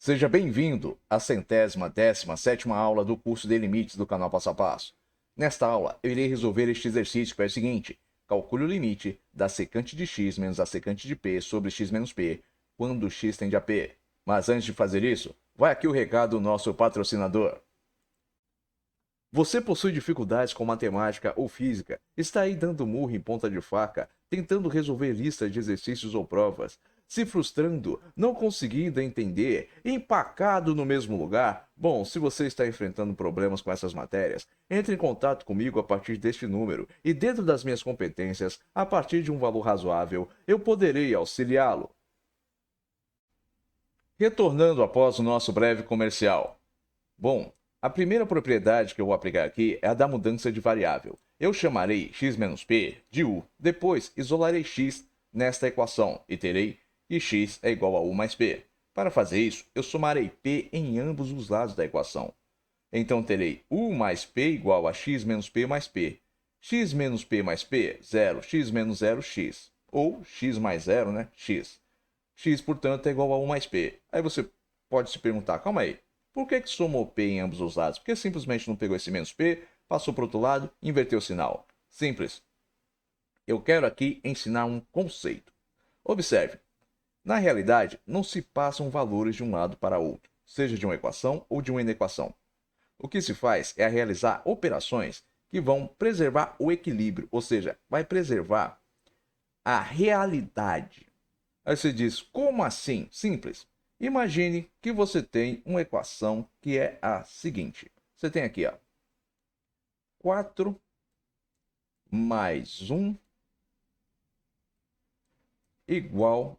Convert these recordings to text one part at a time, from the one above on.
Seja bem-vindo à 117ª aula do curso de limites do canal Passo a Passo. Nesta aula, eu irei resolver este exercício que é o seguinte: calcule o limite da secante de x menos a secante de p sobre x menos p, quando x tende a p. Mas antes de fazer isso, vai aqui o recado do nosso patrocinador. Você possui dificuldades com matemática ou física? Está aí dando murro em ponta de faca, tentando resolver listas de exercícios ou provas, se frustrando, não conseguindo entender, empacado no mesmo lugar? Bom, se você está enfrentando problemas com essas matérias, entre em contato comigo a partir deste número e, dentro das minhas competências, a partir de um valor razoável, eu poderei auxiliá-lo. Retornando após o nosso breve comercial. Bom, a primeira propriedade que eu vou aplicar aqui é a da mudança de variável. Eu chamarei x menos p de u. Depois, isolarei x nesta equação e terei que x é igual a u mais p. Para fazer isso, eu somarei p em ambos os lados da equação. Então terei u mais p igual a x menos p mais p. X menos p mais p, 0. X menos 0, x. Ou x mais 0, né? X. X, portanto, é igual a 1 mais p. Aí você pode se perguntar, calma aí, por que somou p em ambos os lados? Por que simplesmente não pegou esse menos p, passou para o outro lado e inverteu o sinal? Simples. Eu quero aqui ensinar um conceito. Observe, na realidade, não se passam valores de um lado para outro, seja de uma equação ou de uma inequação. O que se faz é realizar operações que vão preservar o equilíbrio, ou seja, vai preservar a realidade. Aí você diz, como assim? Simples. Imagine que você tem uma equação que é a seguinte. Você tem aqui, ó, 4 mais 1 igual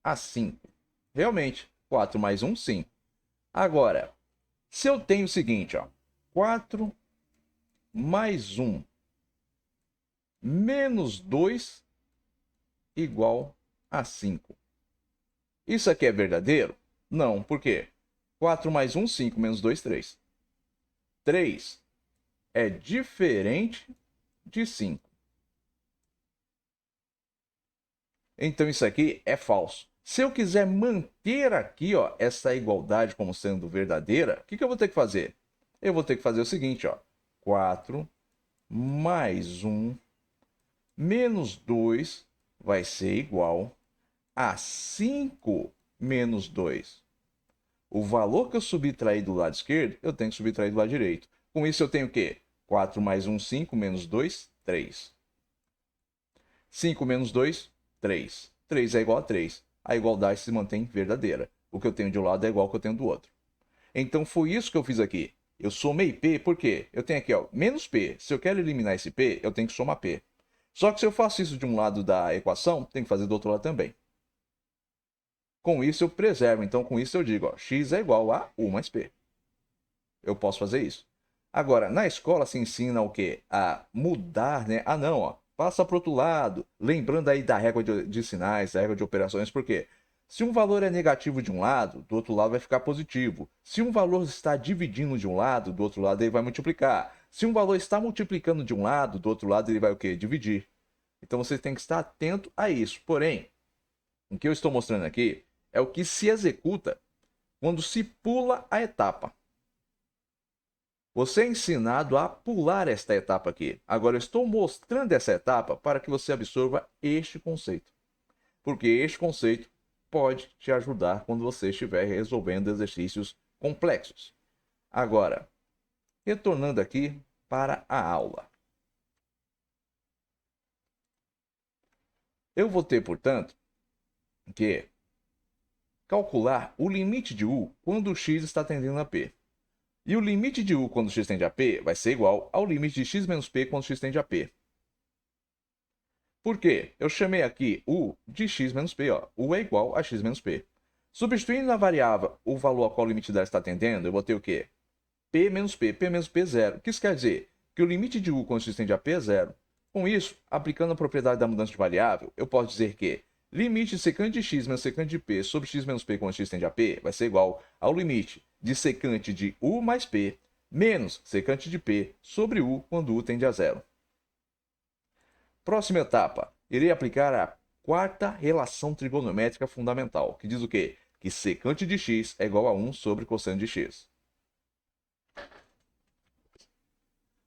a 5. Realmente, 4 mais 1, 5. Agora, se eu tenho o seguinte, ó, 4 mais 1 menos 2 igual a 5. Isso aqui é verdadeiro? Não, por quê? 4 mais 1, 5, menos 2, 3. 3 é diferente de 5. Então isso aqui é falso. Se eu quiser manter aqui, ó, essa igualdade como sendo verdadeira, o que eu vou ter que fazer? Eu vou ter que fazer o seguinte, ó, 4 mais 1 menos 2 vai ser igual a 5 menos 2. O valor que eu subtraí do lado esquerdo, eu tenho que subtrair do lado direito. Com isso eu tenho o quê? 4 mais 1, 5, menos 2, 3. 5 menos 2, 3. 3 é igual a 3. A igualdade se mantém verdadeira. O que eu tenho de um lado é igual ao que eu tenho do outro. Então foi isso que eu fiz aqui. Eu somei P, por quê? Eu tenho aqui, ó, menos P. Se eu quero eliminar esse P, eu tenho que somar P. Só que se eu faço isso de um lado da equação, tenho que fazer do outro lado também. Com isso eu preservo. Então com isso eu digo, ó, x é igual a u mais p. Eu posso fazer isso. Agora, na escola se ensina o quê? A mudar, né? Ah, não, ó, passa para o outro lado. Lembrando aí da régua de sinais, da régua de operações, por quê? Se um valor é negativo de um lado, do outro lado vai ficar positivo. Se um valor está dividindo de um lado, do outro lado ele vai multiplicar. Se um valor está multiplicando de um lado, do outro lado ele vai o quê? Dividir. Então você tem que estar atento a isso. Porém, o que eu estou mostrando aqui é o que se executa quando se pula a etapa. Você é ensinado a pular esta etapa aqui. Agora eu estou mostrando essa etapa para que você absorva este conceito. Porque este conceito pode te ajudar quando você estiver resolvendo exercícios complexos. Agora, retornando aqui para a aula. Eu vou ter, portanto, que calcular o limite de u quando o x está tendendo a p. E o limite de u quando x tende a p vai ser igual ao limite de x menos p quando x tende a p. Por quê? Eu chamei aqui u de x menos p. Ó. U é igual a x menos p. Substituindo na variável o valor a qual o limite dela está tendendo, eu vou ter o quê? P menos p, zero. O que isso quer dizer? Que o limite de u quando x tende a p é zero. Com isso, aplicando a propriedade da mudança de variável, eu posso dizer que limite de secante de x menos secante de p sobre x menos p quando x tende a p vai ser igual ao limite de secante de u mais p menos secante de p sobre u quando u tende a zero. Próxima etapa, irei aplicar a quarta relação trigonométrica fundamental, que diz o quê? que secante de x é igual a 1 sobre cosseno de x.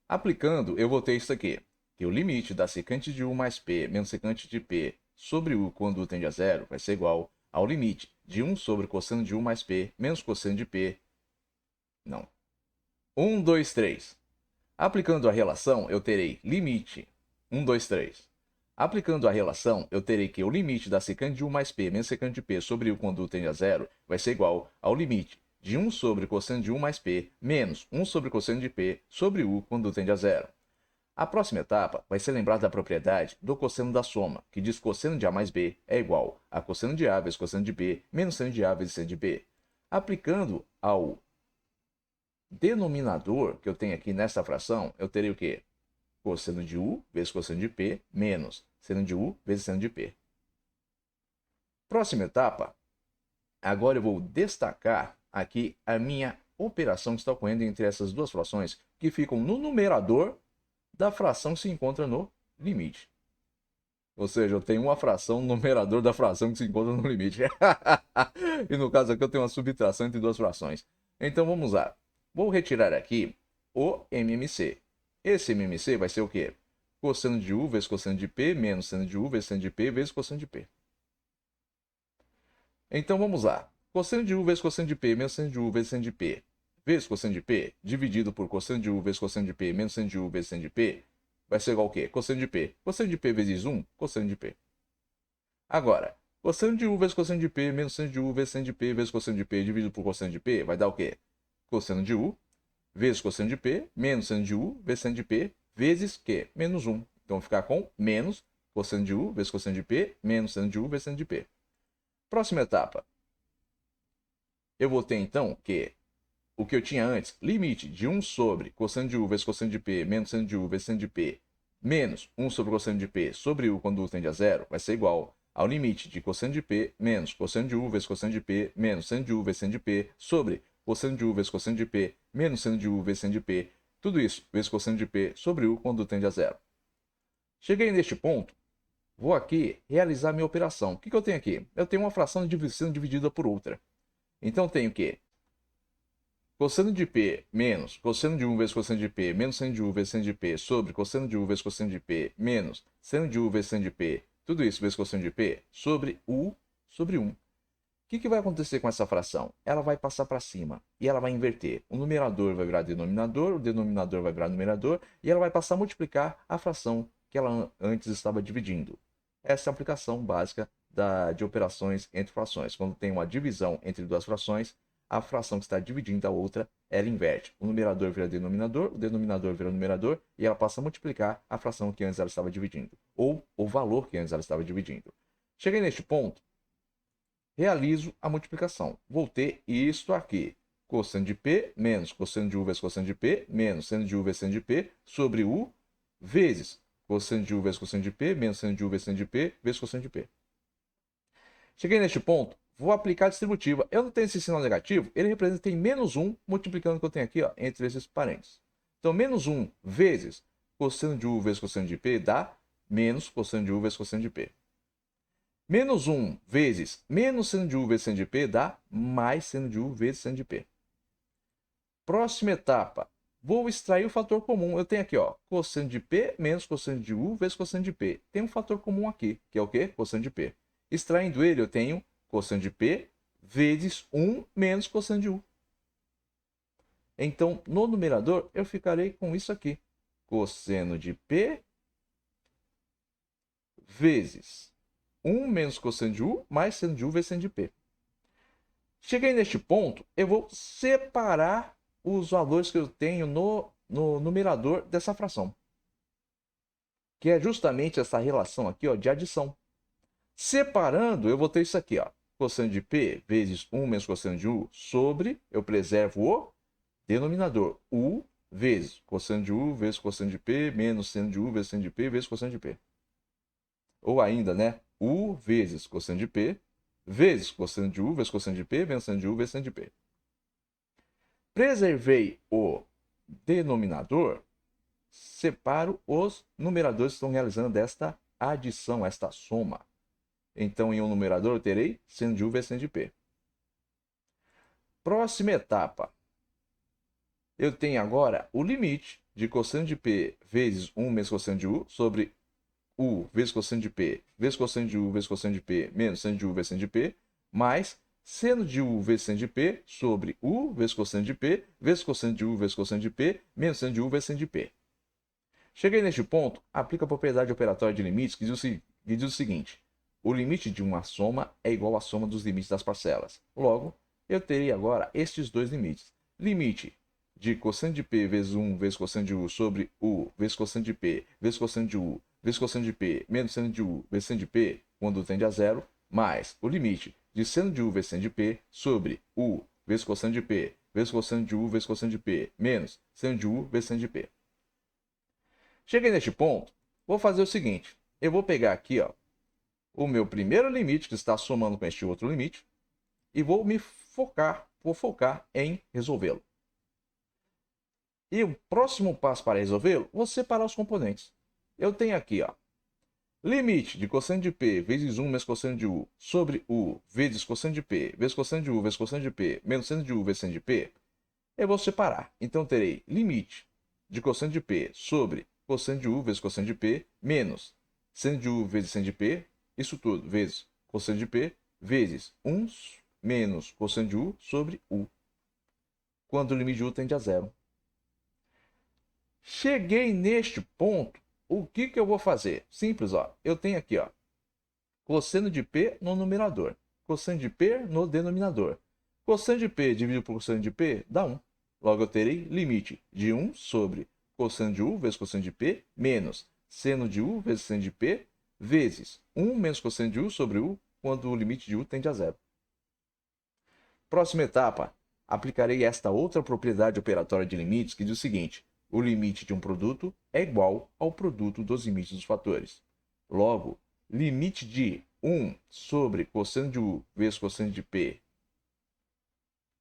Aplicando, eu vou ter isso aqui, que o limite da secante de u mais p menos secante de p sobre u quando u tende a zero vai ser igual ao limite de 1 sobre cosseno de u mais p menos cosseno de p. Não. 1, 2, 3. Aplicando a relação, eu terei limite 1, 2, 3. Aplicando a relação, eu terei que o limite da secante de u mais p menos secante de p sobre u quando u tende a zero vai ser igual ao limite de 1 sobre cosseno de u mais p menos 1 sobre cosseno de p sobre u quando u tende a zero. A próxima etapa vai ser lembrar da propriedade do cosseno da soma, que diz que cosseno de a mais b é igual a cosseno de a vezes cosseno de b menos seno de a vezes seno de b. Aplicando ao denominador que eu tenho aqui nessa fração, eu terei o quê? Cosseno de u vezes cosseno de p menos seno de u vezes seno de p. Próxima etapa, agora eu vou destacar aqui a minha operação que está ocorrendo entre essas duas frações que ficam no numerador da fração que se encontra no limite. Ou seja, eu tenho uma fração no numerador da fração que se encontra no limite. E no caso aqui eu tenho uma subtração entre duas frações. Então vamos lá. Vou retirar aqui o MMC. Esse MMC vai ser o quê? Cosseno de u vezes cosseno de p menos seno de u vezes seno de p vezes cosseno de p. Então vamos lá. Cosseno de u vezes cosseno de p menos seno de u vezes seno de p vezes cosseno de p dividido por cosseno de u vezes cosseno de p menos seno de u vezes seno de p vai ser igual ao quê? Cosseno de p. Cosseno de p vezes 1, cosseno de p. Agora, cosseno de u vezes cosseno de p menos seno de u vezes seno de p vezes cosseno de p dividido por cosseno de p vai dar o quê? Cosseno de u vezes cosseno de p menos seno de u vezes seno de p vezes quê? Menos 1. Então, ficar com menos cosseno de u vezes cosseno de p menos seno de u vezes seno de p. Próxima etapa. Eu vou ter, então, que o que eu tinha antes, limite de 1 sobre cosseno de u vezes cosseno de p menos seno de u vezes seno de p menos 1 sobre cosseno de p sobre u quando u tende a zero vai ser igual ao limite de cosseno de p menos cosseno de u vezes cosseno de p menos seno de u vezes seno de p sobre cosseno de u vezes cosseno de p menos seno de u vezes seno de p, tudo isso vezes cosseno de p sobre u quando u tende a zero. Cheguei neste ponto, vou aqui realizar minha operação. O que eu tenho aqui? Eu tenho uma fração sendo dividida por outra. Então tenho que cosseno de p menos cosseno de 1 vezes cosseno de p menos seno de u vezes seno de p sobre cosseno de u vezes cosseno de p menos seno de u vezes seno de p, tudo isso vezes cosseno de p sobre u sobre 1. O que vai acontecer com essa fração? Ela vai passar para cima e ela vai inverter. O numerador vai virar denominador, o denominador vai virar numerador e ela vai passar a multiplicar a fração que ela antes estava dividindo. Essa é a aplicação básica de operações entre frações. Quando tem uma divisão entre duas frações, a fração que está dividindo a outra, ela inverte. O numerador vira denominador, o denominador vira numerador e ela passa a multiplicar a fração que antes ela estava dividindo, ou o valor que antes ela estava dividindo. Cheguei neste ponto, realizo a multiplicação. Vou ter isto aqui. Cosseno de p menos cosseno de u vezes cosseno de p menos seno de u vezes seno de p sobre u vezes cosseno de u vezes cosseno de p menos seno de u vezes seno de p vezes cosseno de p. Cheguei neste ponto, vou aplicar a distributiva. Eu não tenho esse sinal negativo, ele representa em menos 1, multiplicando o que eu tenho aqui ó, entre esses parênteses. Então, menos 1 vezes cosseno de u vezes cosseno de p dá menos cosseno de u vezes cosseno de p. Menos 1 vezes menos seno de u vezes seno de p dá mais seno de u vezes seno de p. Próxima etapa. Vou extrair o fator comum. Eu tenho aqui, ó, cosseno de p menos cosseno de u vezes cosseno de p. Tem um fator comum aqui, que é o quê? Cosseno de p. Extraindo ele, eu tenho cosseno de p vezes 1 menos cosseno de u. Então, no numerador, eu ficarei com isso aqui. Cosseno de p vezes 1 menos cosseno de u mais seno de u vezes seno de p. Cheguei neste ponto, eu vou separar os valores que eu tenho no numerador dessa fração. Que é justamente essa relação aqui ó, de adição. Separando, eu vou ter isso aqui, ó. Cosseno de p vezes 1 menos cosseno de u sobre, eu preservo o denominador, u vezes cosseno de u vezes cosseno de p menos seno de u vezes seno de p vezes cosseno de p. Ou ainda, né? U vezes cosseno de p vezes cosseno de u vezes cosseno de p menos seno de u vezes seno de p. Preservei o denominador, separo os numeradores que estão realizando esta adição, esta soma. Então, em um numerador, eu terei seno de u vezes seno de p. Próxima etapa. Eu tenho agora o limite de cosseno de P vezes 1 menos cosseno de U sobre U vezes cosseno de P vezes cosseno de U vezes cosseno de P menos seno de U vezes seno de P, mais seno de U vezes seno de P sobre U vezes cosseno de P vezes cosseno de U vezes cosseno de P menos seno de U vezes seno de P. Cheguei neste ponto, aplica a propriedade operatória de limites que diz o seguinte: o limite de uma soma é igual à soma dos limites das parcelas. Logo, eu teria agora estes dois limites. Limite de cosseno de P vezes 1 vezes cosseno de U sobre U vezes cosseno de P vezes cosseno de U vezes cosseno de P menos seno de U vezes seno de P, quando tende a zero, mais o limite de seno de U vezes seno de P sobre U vezes cosseno de P vezes cosseno de U vezes cosseno de P menos seno de U vezes seno de P. Cheguei neste ponto, vou fazer o seguinte. Eu vou pegar aqui o meu primeiro limite, que está somando com este outro limite, e vou focar em resolvê-lo. E o próximo passo para resolvê-lo, vou separar os componentes. Eu tenho aqui, limite de cosseno de P vezes 1 menos cosseno de U sobre U vezes cosseno de P vezes cosseno de U vezes cosseno de P menos seno de U vezes seno de P. Eu vou separar. Então, terei limite de cosseno de P sobre cosseno de U vezes cosseno de P menos seno de U vezes seno de P, isso tudo, vezes cosseno de P, vezes 1 menos cosseno de U sobre U, quando o limite de U tende a zero. Cheguei neste ponto, o que eu vou fazer? Simples, eu tenho aqui, cosseno de P no numerador, cosseno de P no denominador. Cosseno de P dividido por cosseno de P dá 1. Logo, eu terei limite de 1 sobre cosseno de U vezes cosseno de P menos seno de U vezes seno de P vezes 1 menos cosseno de U sobre U, quando o limite de U tende a zero. Próxima etapa, aplicarei esta outra propriedade operatória de limites que diz o seguinte: o limite de um produto é igual ao produto dos limites dos fatores. Logo, limite de 1 sobre cosseno de U vezes cosseno de P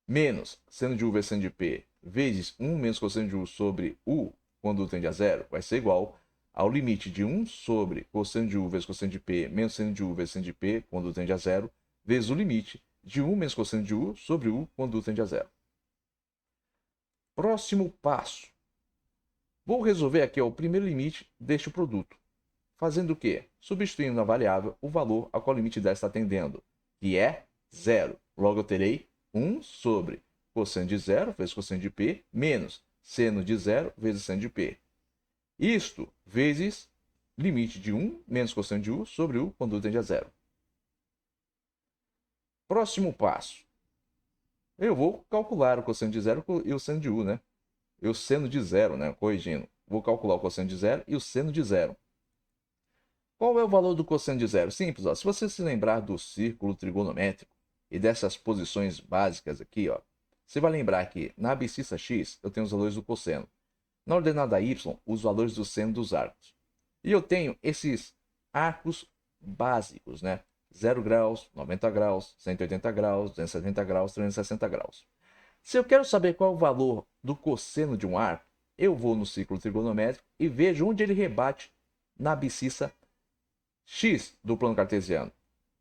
menos seno de U vezes seno de P vezes 1 menos cosseno de U sobre U, quando U tende a zero, vai ser igual ao limite de 1 sobre cosseno de U vezes cosseno de P menos seno de U vezes seno de P, quando U tende a zero, vezes o limite de 1 menos cosseno de U sobre U, quando U tende a zero. Próximo passo. Vou resolver aqui o primeiro limite deste produto. Fazendo o quê? Substituindo na variável o valor ao qual o limite dela está tendendo, que é zero. Logo, eu terei 1 sobre cosseno de zero vezes cosseno de P menos seno de zero vezes seno de P. Isto vezes limite de 1 menos cosseno de U sobre U, quando U tende a zero. Próximo passo. Eu vou calcular o cosseno de zero e o seno de U, né? E o seno de zero, né? Corrigindo. Vou calcular o cosseno de zero e o seno de zero. Qual é o valor do cosseno de zero? Simples, se você se lembrar do círculo trigonométrico e dessas posições básicas aqui, você vai lembrar que na abscissa x eu tenho os valores do cosseno. Na ordenada y, os valores do seno dos arcos. E eu tenho esses arcos básicos, né? 0 graus, 90 graus, 180 graus, 270 graus, 360 graus. Se eu quero saber qual é o valor do cosseno de um arco, eu vou no círculo trigonométrico e vejo onde ele rebate na abscissa x do plano cartesiano.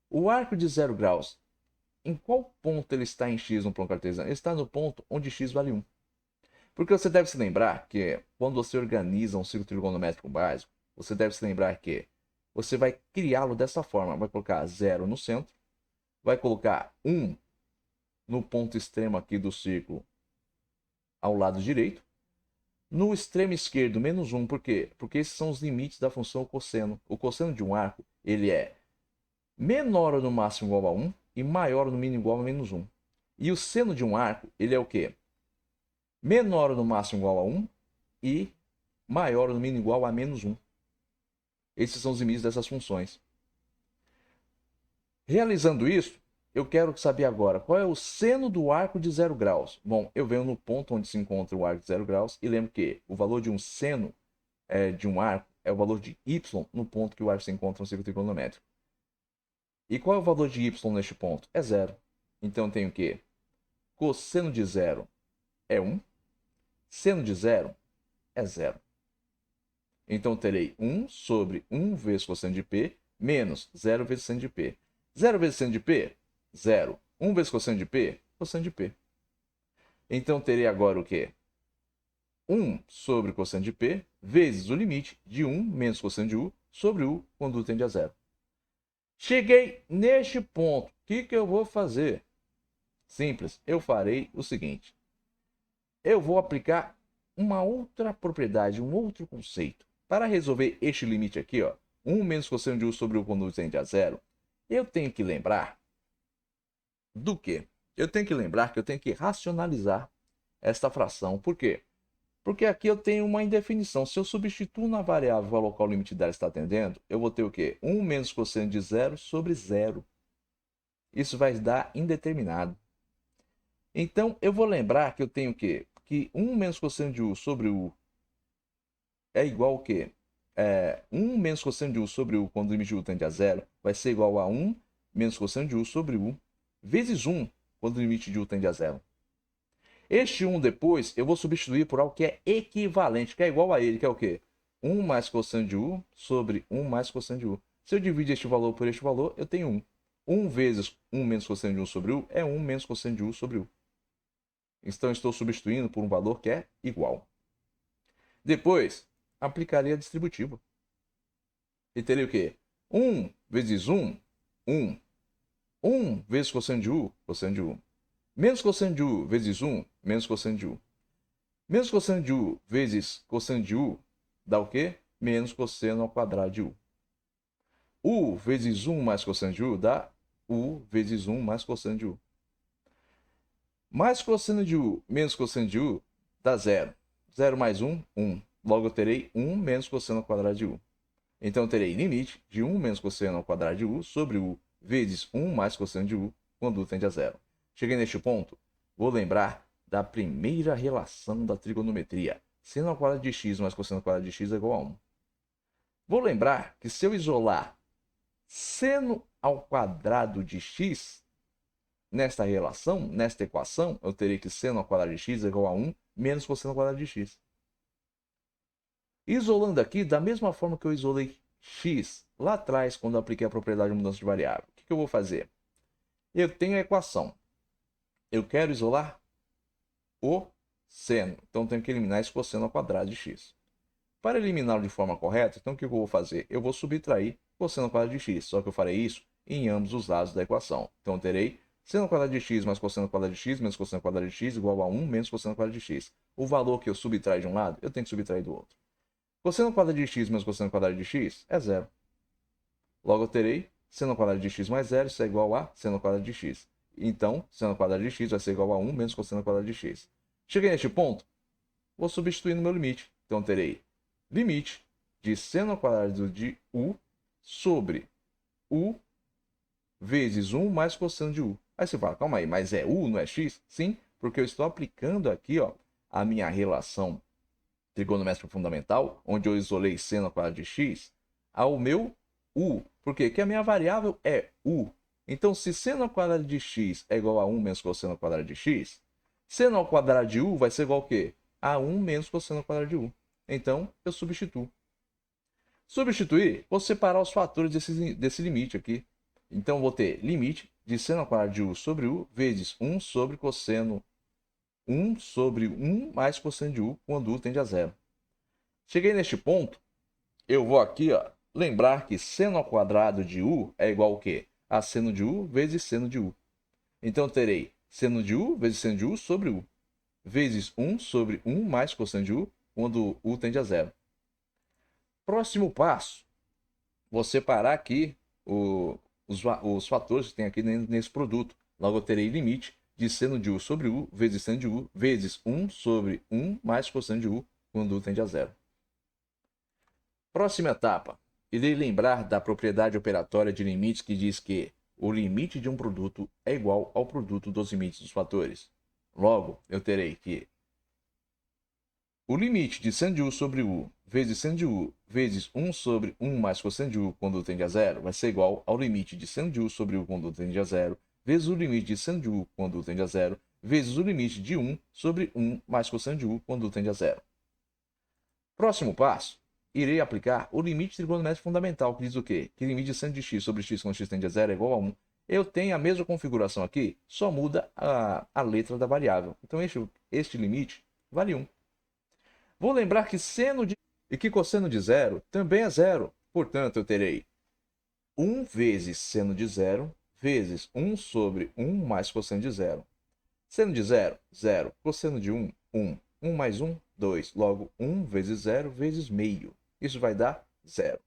O arco de 0 graus, em qual ponto ele está em x no plano cartesiano? Ele está no ponto onde x vale 1. Porque você deve se lembrar que quando você organiza um círculo trigonométrico básico, você deve se lembrar que você vai criá-lo dessa forma. Vai colocar 0 no centro, vai colocar 1 no ponto extremo aqui do círculo ao lado direito. No extremo esquerdo, menos 1. Por quê? Porque esses são os limites da função cosseno. O cosseno de um arco, ele é menor ou no máximo igual a 1 e maior ou no mínimo igual a menos 1. E o seno de um arco, ele é o quê? Menor ou no máximo igual a 1 e maior ou no mínimo igual a menos 1. Esses são os limites dessas funções. Realizando isso, eu quero saber agora qual é o seno do arco de 0 graus. Bom, eu venho no ponto onde se encontra o arco de 0 graus e lembro que o valor de um seno de um arco é o valor de y no ponto que o arco se encontra no círculo trigonométrico. E qual é o valor de y neste ponto? É 0. Então eu tenho que cosseno de 0 é 1, seno de 0 é 0. Então terei 1 sobre 1 vezes cosseno de P menos 0 vezes seno de P. 0 vezes seno de P? 0. 1 vezes cosseno de P? Cosseno de P. Então, terei agora o quê? 1 sobre cosseno de P vezes o limite de 1 menos cosseno de U sobre U quando U tende a zero. Cheguei neste ponto. O que eu vou fazer? Simples. Eu farei o seguinte. Eu vou aplicar uma outra propriedade, um outro conceito. Para resolver este limite aqui, ó, 1 menos cosseno de U sobre U quando U tende a zero, eu tenho que lembrar do quê? Eu tenho que lembrar que eu tenho que racionalizar esta fração. Por quê? Porque aqui eu tenho uma indefinição. Se eu substituo na variável o valor qual o limite dela está atendendo, eu vou ter o quê? 1 menos cosseno de zero sobre zero. Isso vai dar indeterminado. Então, eu vou lembrar que eu tenho o quê? Que 1 menos cosseno de U sobre U é igual ao quê? 1 menos cosseno de U sobre U quando o limite de U tende a zero vai ser igual a 1 menos cosseno de U sobre U vezes 1 quando o limite de U tende a zero. Este 1 depois eu vou substituir por algo que é equivalente, que é igual a ele, que é o quê? 1 mais cosseno de U sobre 1 mais cosseno de U. Se eu dividir este valor por este valor, eu tenho 1. 1 vezes 1 menos cosseno de U sobre U é 1 menos cosseno de U sobre U. Então, estou substituindo por um valor que é igual. Depois, aplicarei a distributiva. E teria o quê? 1 vezes 1, 1. 1 vezes cosseno de U, cosseno de U. Menos cosseno de U vezes 1, menos cosseno de U. Menos cosseno de U vezes cosseno de U dá o quê? Menos cosseno ao quadrado de U. U vezes 1 mais cosseno de U dá U vezes 1 mais cosseno de U. Mais cosseno de U menos cosseno de U dá 0. 0 mais 1, 1. Logo eu terei 1 menos cosseno ao quadrado de U. Então eu terei limite de 1 menos cosseno ao quadrado de U sobre U vezes 1 mais cosseno de U quando U tende a 0. Cheguei neste ponto, vou lembrar da primeira relação da trigonometria. Seno ao quadrado de x mais cosseno ao quadrado de x é igual a 1. Vou lembrar que se eu isolar seno ao quadrado de x, nesta relação, nesta equação, eu terei que seno ao quadrado de x é igual a 1 menos cosseno ao quadrado de x. Isolando aqui, da mesma forma que eu isolei x lá atrás, quando eu apliquei a propriedade de mudança de variável, o que eu vou fazer? Eu tenho a equação. Eu quero isolar o seno. Então, tenho que eliminar esse cosseno ao quadrado de x. Para eliminá-lo de forma correta, então o que eu vou fazer? Eu vou subtrair cosseno ao quadrado de x. Só que eu farei isso em ambos os lados da equação. Então, eu terei seno ao quadrado de x mais cosseno ao quadrado de x menos cosseno ao quadrado de x igual a 1 menos cosseno ao quadrado de x. O valor que eu subtraio de um lado, eu tenho que subtrair do outro. Cosseno ao quadrado de x menos cosseno ao quadrado de x é zero. Logo, eu terei seno ao quadrado de x mais zero, isso é igual a seno ao quadrado de x. Então, seno ao quadrado de x vai ser igual a 1 menos cosseno ao quadrado de x. Cheguei neste ponto, vou substituir no meu limite. Então, terei limite de seno ao quadrado de U sobre U vezes 1 mais cosseno de U. Aí você fala, calma aí, mas é U, não é x? Sim, porque eu estou aplicando aqui ó, a minha relação trigonométrica fundamental, onde eu isolei seno ao quadrado de x, ao meu U. Por quê? Porque a minha variável é U. Então, se seno ao quadrado de x é igual a 1 menos cosseno ao quadrado de x, seno ao quadrado de U vai ser igual ao quê? A 1 menos cosseno ao quadrado de U. Então, eu substituo. Substituir, vou separar os fatores desse limite aqui. Então, vou ter limite de seno ao quadrado de U sobre U vezes 1 sobre cosseno 1 sobre 1 mais cosseno de U quando U tende a zero. Cheguei neste ponto, eu vou aqui ó, lembrar que seno ao quadrado de U é igual ao quê? A seno de U vezes seno de U. Então, terei seno de U vezes seno de U sobre U vezes 1 sobre 1 mais cosseno de U quando U tende a zero. Próximo passo, vou separar aqui os fatores que tem aqui nesse produto. Logo, eu terei limite de seno de U sobre U vezes seno de U vezes 1 sobre 1 mais cosseno de U quando U tende a zero. Próxima etapa. Irei lembrar da propriedade operatória de limites que diz que o limite de um produto é igual ao produto dos limites dos fatores. Logo, eu terei que o limite de seno de U sobre U vezes seno de U vezes 1 sobre 1 mais cosseno de U quando U tende a zero vai ser igual ao limite de seno de U sobre U quando U tende a zero vezes o limite de seno de U quando U tende a zero vezes o limite de 1 sobre 1 mais cosseno de U quando U tende a zero. Próximo passo. Irei aplicar o limite trigonométrico fundamental, que diz o quê? Que o limite de seno de x sobre x quando x tende a zero é igual a 1. eu tenho a mesma configuração aqui, só muda a letra da variável. Então este limite vale 1. Vou lembrar que seno de e que cosseno de zero também é zero. Portanto, eu terei 1 vezes seno de zero vezes 1 sobre 1 mais cosseno de zero. Seno de zero, zero. Cosseno de 1, 1. 1 mais 1, 2. Logo, 1 vezes zero vezes meio. Isso vai dar zero.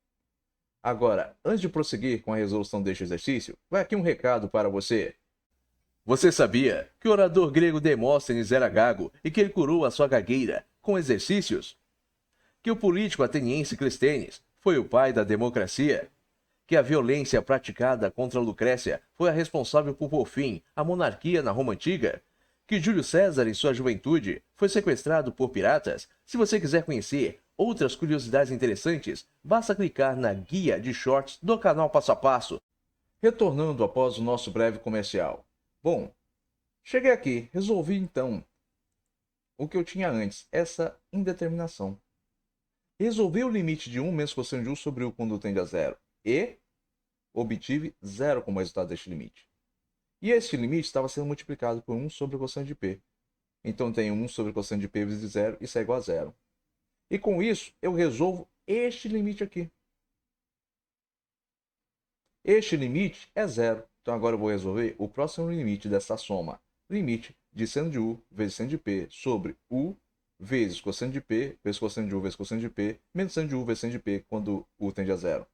Agora, antes de prosseguir com a resolução deste exercício, vai aqui um recado para você. Você sabia que o orador grego Demóstenes era gago e que ele curou a sua gagueira com exercícios? Que o político ateniense Clístenes foi o pai da democracia? Que a violência praticada contra Lucrécia foi a responsável por pôr fim à monarquia na Roma Antiga? Que Júlio César, em sua juventude, foi sequestrado por piratas? Se você quiser conhecer outras curiosidades interessantes, basta clicar na guia de shorts do canal Passo a Passo. Retornando após o nosso breve comercial. Bom, cheguei aqui, resolvi então o que eu tinha antes, essa indeterminação. Resolvi o limite de 1 menos cosseno de 1 sobre U quando tende a zero e obtive zero como resultado deste limite. E este limite estava sendo multiplicado por 1 sobre o cosseno de P. Então tenho 1 sobre o cosseno de P vezes zero, isso é igual a zero. E com isso, eu resolvo este limite aqui. Este limite é zero. Então agora eu vou resolver o próximo limite dessa soma. Limite de seno de U vezes seno de P sobre U vezes cosseno de P vezes cosseno de U vezes cosseno de P menos seno de U vezes seno de P quando U tende a zero.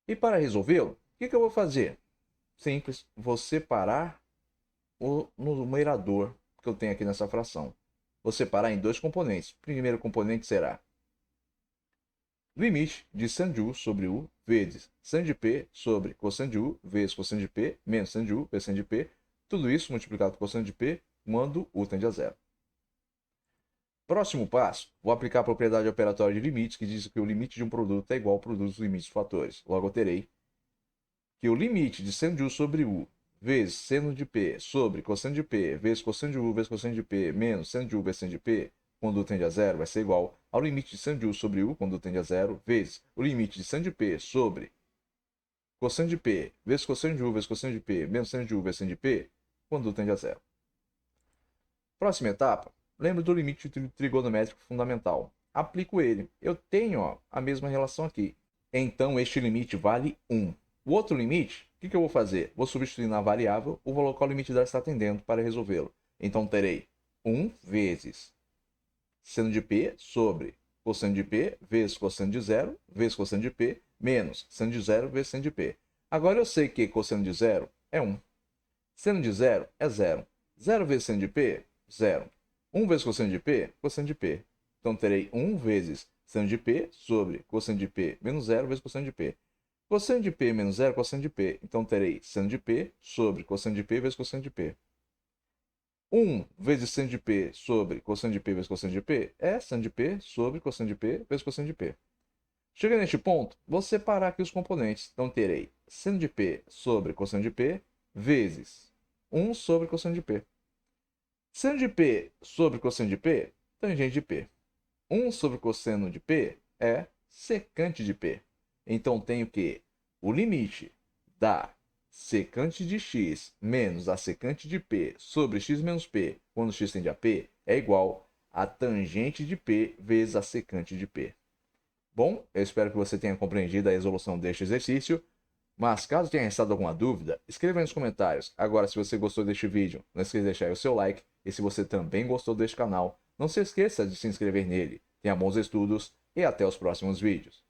E para resolvê-lo, o que eu vou fazer? Simples, vou separar o numerador que eu tenho aqui nessa fração. Vou separar em dois componentes. O primeiro componente será limite de seno de U sobre U vezes seno de P sobre cosseno de U vezes cosseno de P menos seno de U vezes seno de P. Tudo isso multiplicado por cosseno de P quando U tende a zero. Próximo passo, vou aplicar a propriedade operatória de limites, que diz que o limite de um produto é igual ao produto dos limites dos fatores. Logo, eu terei que o limite de seno de U sobre U vezes seno de P sobre cosseno de P vezes cosseno de U vezes cosseno de P menos seno de U vezes seno de P quando U tende a zero vai ser igual ao limite de seno de U sobre U quando U tende a zero vezes o limite de seno de P sobre cosseno de P vezes cosseno de U vezes cosseno de P menos seno de U vezes seno de P quando U tende a zero. Próxima etapa, lembro do limite trigonométrico fundamental. Aplico ele. Eu tenho a mesma relação aqui. Então, este limite vale 1. O outro limite, o que eu vou fazer? Vou substituir na variável ou vou colocar o limite dela está atendendo para resolvê-lo. Então, terei 1 vezes seno de P sobre cosseno de P vezes cosseno de zero vezes cosseno de P menos seno de zero vezes seno de P. Agora eu sei que cosseno de zero é 1. Seno de zero é 0. 0 vezes seno de P, 0. 1 vezes cosseno de P, cosseno de P. Então terei 1 vezes seno de P sobre cosseno de P menos 0 vezes cosseno de P. Cosseno de P menos 0, cosseno de P. Então terei seno de P sobre cosseno de P vezes cosseno de P. 1 vezes seno de P sobre cosseno de P vezes cosseno de P é seno de P sobre cosseno de P vezes cosseno de P. Chegando neste ponto, vou separar aqui os componentes. Então terei seno de P sobre cosseno de P vezes 1 sobre cosseno de P. Seno de P sobre cosseno de P, tangente de P. 1 sobre cosseno de P é secante de P. Então, tenho que o limite da secante de x menos a secante de P sobre x menos P, quando x tende a P, é igual a tangente de P vezes a secante de P. Bom, eu espero que você tenha compreendido a resolução deste exercício. Mas caso tenha restado alguma dúvida, escreva aí nos comentários. Agora, se você gostou deste vídeo, não esqueça de deixar aí o seu like. E se você também gostou deste canal, não se esqueça de se inscrever nele. Tenha bons estudos e até os próximos vídeos.